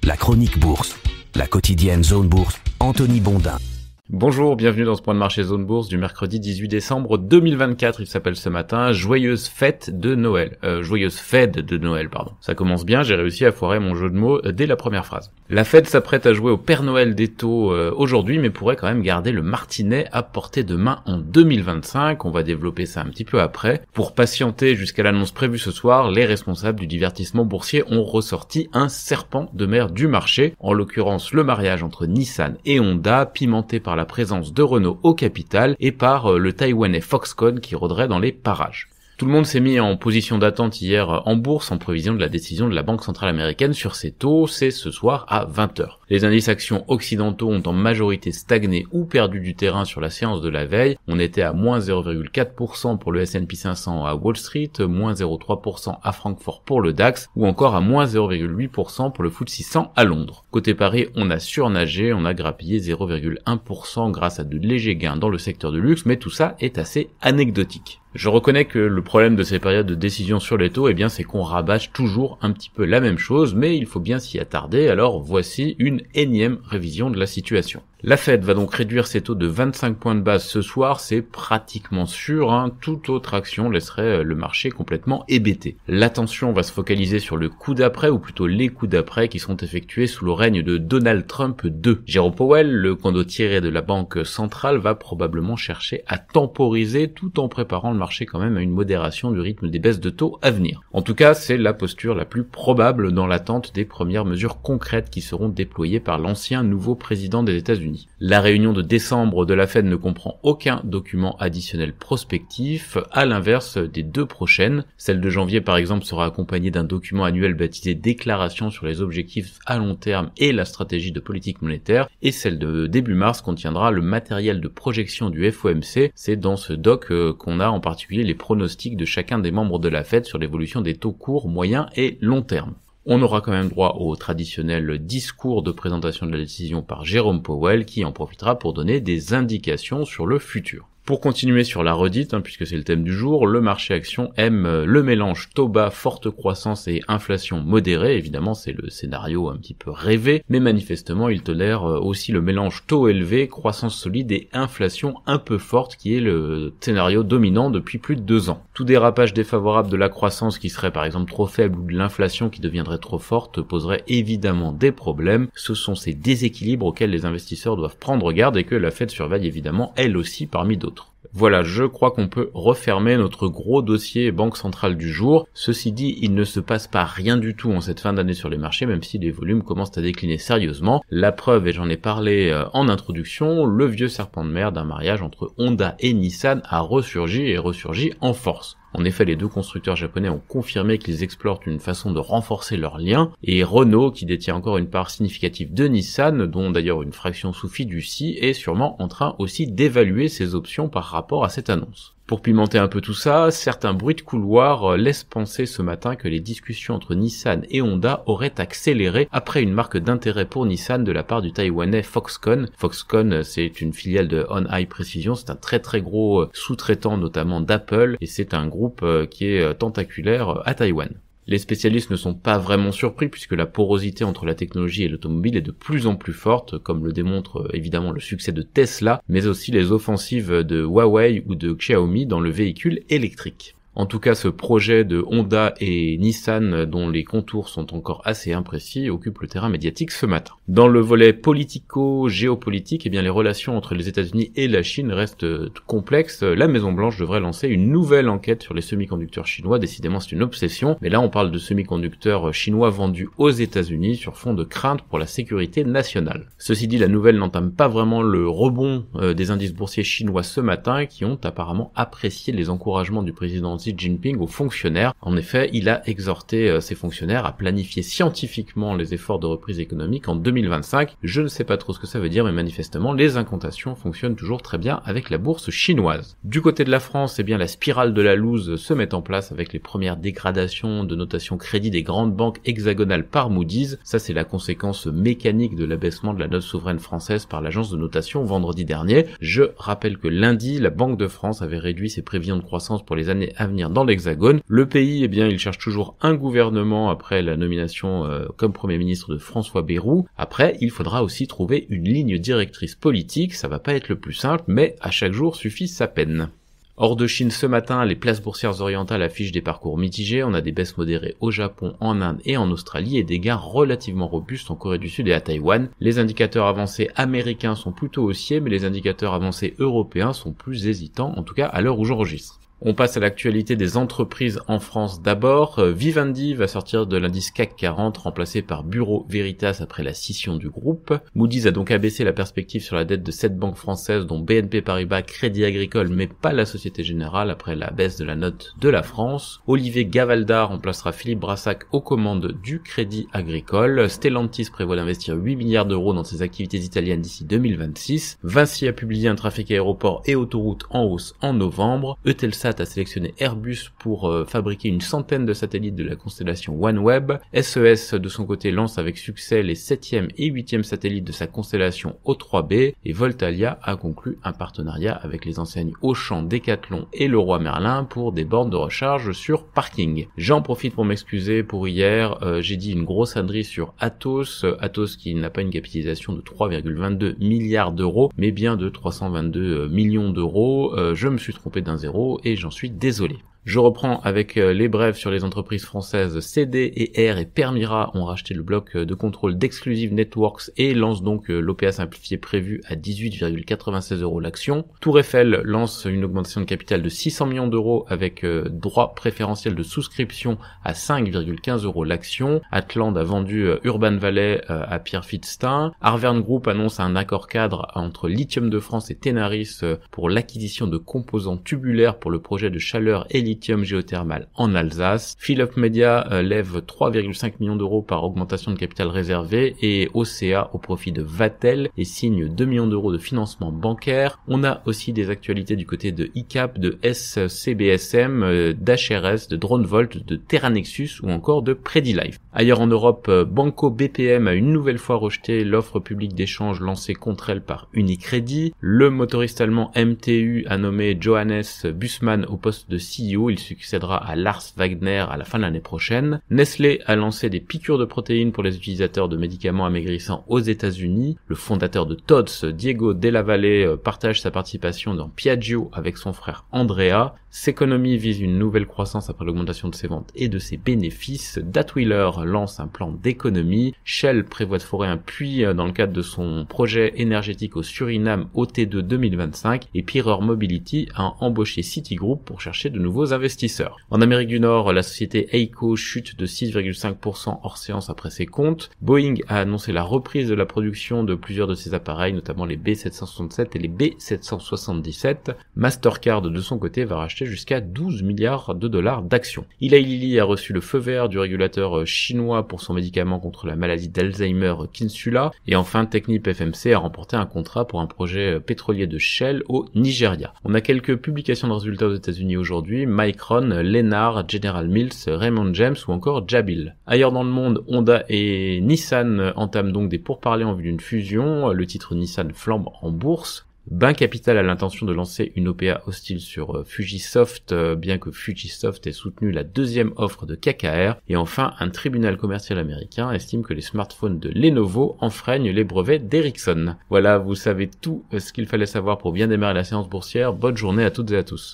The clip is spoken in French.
La chronique bourse, la quotidienne Zone Bourse, Anthony Bondin. Bonjour, bienvenue dans ce point de marché Zone Bourse du mercredi 18 décembre 2024. Il s'appelle ce matin Joyeuse fête de Noël. Joyeuse fête de Noël, pardon. Ça commence bien, j'ai réussi à foirer mon jeu de mots dès la première phrase. La Fed s'apprête à jouer au Père Noël des taux aujourd'hui, mais pourrait quand même garder le martinet à portée de main en 2025. On va développer ça un petit peu après. Pour patienter jusqu'à l'annonce prévue ce soir, les responsables du divertissement boursier ont ressorti un serpent de mer du marché, en l'occurrence le mariage entre Nissan et Honda, pimenté par la présence de Renault au capital et par le Taïwanais Foxconn qui rôderait dans les parages. Tout le monde s'est mis en position d'attente hier en bourse en prévision de la décision de la Banque centrale américaine sur ses taux. C'est ce soir à 20h. Les indices actions occidentaux ont en majorité stagné ou perdu du terrain sur la séance de la veille. On était à moins 0,4% pour le S&P 500 à Wall Street, moins 0,3% à Francfort pour le DAX ou encore à moins 0,8% pour le FTSE 100 à Londres. Côté Paris, on a surnagé, on a grappillé 0,1% grâce à de légers gains dans le secteur du luxe, mais tout ça est assez anecdotique. Je reconnais que le problème de ces périodes de décision sur les taux, c'est qu'on rabâche toujours un petit peu la même chose, mais il faut bien s'y attarder, alors voici une énième révision de la situation. La Fed va donc réduire ses taux de 25 points de base ce soir, c'est pratiquement sûr, Toute autre action laisserait le marché complètement hébété. L'attention va se focaliser sur le coup d'après, ou plutôt les coups d'après qui seront effectués sous le règne de Donald Trump II. Jérôme Powell, le condottiere de la banque centrale, va probablement chercher à temporiser tout en préparant le marché quand même à une modération du rythme des baisses de taux à venir. En tout cas, c'est la posture la plus probable dans l'attente des premières mesures concrètes qui seront déployées par l'ancien nouveau président des États-Unis. La réunion de décembre de la Fed ne comprend aucun document additionnel prospectif, à l'inverse des deux prochaines. Celle de janvier, par exemple, sera accompagnée d'un document annuel baptisé Déclaration sur les objectifs à long terme et la stratégie de politique monétaire, et celle de début mars contiendra le matériel de projection du FOMC. C'est dans ce doc qu'on a en particulier les pronostics de chacun des membres de la Fed sur l'évolution des taux courts, moyens et long terme. On aura quand même droit au traditionnel discours de présentation de la décision par Jérôme Powell qui en profitera pour donner des indications sur le futur. Pour continuer sur la redite, puisque c'est le thème du jour, le marché action aime le mélange taux bas, forte croissance et inflation modérée. Évidemment, c'est le scénario un petit peu rêvé, mais manifestement, il tolère aussi le mélange taux élevé, croissance solide et inflation un peu forte, qui est le scénario dominant depuis plus de 2 ans. Tout dérapage défavorable de la croissance qui serait par exemple trop faible ou de l'inflation qui deviendrait trop forte poserait évidemment des problèmes. Ce sont ces déséquilibres auxquels les investisseurs doivent prendre garde et que la Fed surveille évidemment elle aussi parmi d'autres. Voilà, je crois qu'on peut refermer notre gros dossier Banque centrale du jour. Ceci dit, il ne se passe pas rien du tout en cette fin d'année sur les marchés, même si les volumes commencent à décliner sérieusement. La preuve, et j'en ai parlé en introduction, le vieux serpent de mer d'un mariage entre Honda et Nissan a ressurgi en force. En effet, les deux constructeurs japonais ont confirmé qu'ils explorent une façon de renforcer leurs liens, et Renault, qui détient encore une part significative de Nissan, dont d'ailleurs une fraction sous fiducie, est sûrement en train aussi d'évaluer ses options par rapport à cette annonce. Pour pimenter un peu tout ça, certains bruits de couloir laissent penser ce matin que les discussions entre Nissan et Honda auraient accéléré après une marque d'intérêt pour Nissan de la part du Taïwanais Foxconn. Foxconn, c'est une filiale de On High Precision, c'est un très très gros sous-traitant notamment d'Apple, et c'est un groupe qui est tentaculaire à Taïwan. Les spécialistes ne sont pas vraiment surpris puisque la porosité entre la technologie et l'automobile est de plus en plus forte, comme le démontre évidemment le succès de Tesla, mais aussi les offensives de Huawei ou de Xiaomi dans le véhicule électrique. En tout cas, ce projet de Honda et Nissan, dont les contours sont encore assez imprécis, occupe le terrain médiatique ce matin. Dans le volet politico-géopolitique, les relations entre les États-Unis et la Chine restent complexes. La Maison-Blanche devrait lancer une nouvelle enquête sur les semi-conducteurs chinois. Décidément, c'est une obsession. Mais là, on parle de semi-conducteurs chinois vendus aux États-Unis sur fond de crainte pour la sécurité nationale. Ceci dit, la nouvelle n'entame pas vraiment le rebond des indices boursiers chinois ce matin, qui ont apparemment apprécié les encouragements du président Xi Jinping aux fonctionnaires. En effet, il a exhorté ses fonctionnaires à planifier scientifiquement les efforts de reprise économique en 2025. Je ne sais pas trop ce que ça veut dire, mais manifestement, les incantations fonctionnent toujours très bien avec la bourse chinoise. Du côté de la France, la spirale de la loose se met en place avec les premières dégradations de notation crédit des grandes banques hexagonales par Moody's. Ça, c'est la conséquence mécanique de l'abaissement de la note souveraine française par l'agence de notation vendredi dernier. Je rappelle que lundi, la Banque de France avait réduit ses prévisions de croissance pour les années à venir revenir dans l'Hexagone. Le pays, il cherche toujours un gouvernement après la nomination comme Premier ministre de François Bayrou. Après, il faudra aussi trouver une ligne directrice politique, ça va pas être le plus simple, mais à chaque jour suffit sa peine. Hors de Chine ce matin, les places boursières orientales affichent des parcours mitigés, on a des baisses modérées au Japon, en Inde et en Australie et des gains relativement robustes en Corée du Sud et à Taïwan. Les indicateurs avancés américains sont plutôt haussiers, mais les indicateurs avancés européens sont plus hésitants, en tout cas à l'heure où j'enregistre. On passe à l'actualité des entreprises en France d'abord. Vivendi va sortir de l'indice CAC 40 remplacé par Bureau Veritas après la scission du groupe. Moody's a donc abaissé la perspective sur la dette de 7 banques françaises dont BNP Paribas, Crédit Agricole mais pas la Société Générale après la baisse de la note de la France. Olivier Gavalda remplacera Philippe Brassac aux commandes du Crédit Agricole. Stellantis prévoit d'investir 8 milliards d'euros dans ses activités italiennes d'ici 2026. Vinci a publié un trafic aéroport et autoroute en hausse en novembre. Eutelsat a sélectionné Airbus pour fabriquer une centaine de satellites de la constellation OneWeb. SES de son côté lance avec succès les 7e et 8e satellites de sa constellation O3B et Voltalia a conclu un partenariat avec les enseignes Auchan, Decathlon et Leroy Merlin pour des bornes de recharge sur parking. J'en profite pour m'excuser pour hier, j'ai dit une grosse ânerie sur Atos qui n'a pas une capitalisation de 3,22 milliards d'euros mais bien de 322 millions d'euros. Je me suis trompé d'un zéro et j'en suis désolé. Je reprends avec les brèves sur les entreprises françaises. CD et R et Permira ont racheté le bloc de contrôle d'Exclusive Networks et lancent donc l'OPA simplifié prévu à 18,96 € l'action. Tour Eiffel lance une augmentation de capital de 600 millions d'euros avec droit préférentiel de souscription à 5,15 € l'action. Atland a vendu Urban Valley à Pierre Fitzstein. Arverne Group annonce un accord cadre entre Lithium de France et Tenaris pour l'acquisition de composants tubulaires pour le projet de chaleur et lithium géothermal en Alsace. Philips Media lève 3,5 millions d'euros par augmentation de capital réservé et OCA au profit de Vatel et signe 2 millions d'euros de financement bancaire. On a aussi des actualités du côté de ICAP, de SCBSM, d'HRS, de DroneVolt, de Terranexus ou encore de Predilife. Ailleurs en Europe, Banco BPM a une nouvelle fois rejeté l'offre publique d'échange lancée contre elle par Unicredit. Le motoriste allemand MTU a nommé Johannes Bussmann au poste de CEO. Il succédera à Lars Wagner à la fin de l'année prochaine. Nestlé a lancé des piqûres de protéines pour les utilisateurs de médicaments amaigrissants aux États-Unis. Le fondateur de Tod's, Diego Della Valle, partage sa participation dans Piaggio avec son frère Andrea. S'Economy vise une nouvelle croissance après l'augmentation de ses ventes et de ses bénéfices. Datwiller lance un plan d'économie. Shell prévoit de forer un puits dans le cadre de son projet énergétique au Suriname OT2 2025 et Pirer Mobility a embauché Citigroup pour chercher de nouveaux investisseurs. En Amérique du Nord, la société Eiko chute de 6,5% hors séance après ses comptes. Boeing a annoncé la reprise de la production de plusieurs de ses appareils, notamment les B767 et les B777. Mastercard, de son côté, va racheter jusqu'à 12 milliards de dollars d'actions. Eli Lilly a reçu le feu vert du régulateur chinois pour son médicament contre la maladie d'Alzheimer Kinsula. Et enfin, Technip FMC a remporté un contrat pour un projet pétrolier de Shell au Nigeria. On a quelques publications de résultats aux États-Unis aujourd'hui. Micron, Lennard, General Mills, Raymond James ou encore Jabil. Ailleurs dans le monde, Honda et Nissan entament donc des pourparlers en vue d'une fusion. Le titre Nissan flambe en bourse. Bain Capital a l'intention de lancer une OPA hostile sur Fujisoft, bien que Fujisoft ait soutenu la deuxième offre de KKR. Et enfin, un tribunal commercial américain estime que les smartphones de Lenovo enfreignent les brevets d'Ericsson. Voilà, vous savez tout ce qu'il fallait savoir pour bien démarrer la séance boursière. Bonne journée à toutes et à tous.